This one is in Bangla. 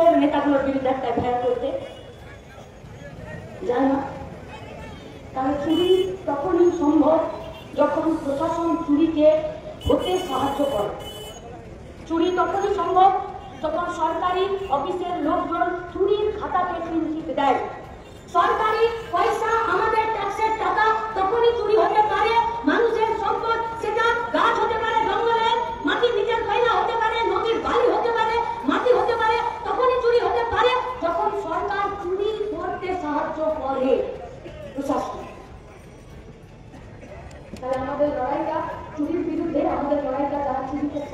চোর নেতাগুলোর বিরুদ্ধে একটা ভ্যান করতে যায় না। তাহলে চুরি তখনই সম্ভব যখন প্রশাসন চুরিকে হতে সাহায্য করে। চুরি তখনই সম্ভব যখন সরকারি অফিসের লোকজন চুরির খাতাতে ক্লিনচিট দেয়। সরকারি পয়সা, আমাদের ট্যাক্সের টাকা তখনই চুরি হতে পারে। মানুষের সম্পদ, সেটা গাছ হতে পারে, জঙ্গলের মাটি, নিচের কয়লা হতে পারে, নদীর বালি হতে পারে, মাটি হতে পারে, তখনই চুরি হতে পারে যখন সরকার চুরি করতে সাহায্য করে প্রশাসন। তাহলে আমাদের লড়াইটা চুরির বিরুদ্ধে, আমাদের লড়াইটা যারা চুরি করছে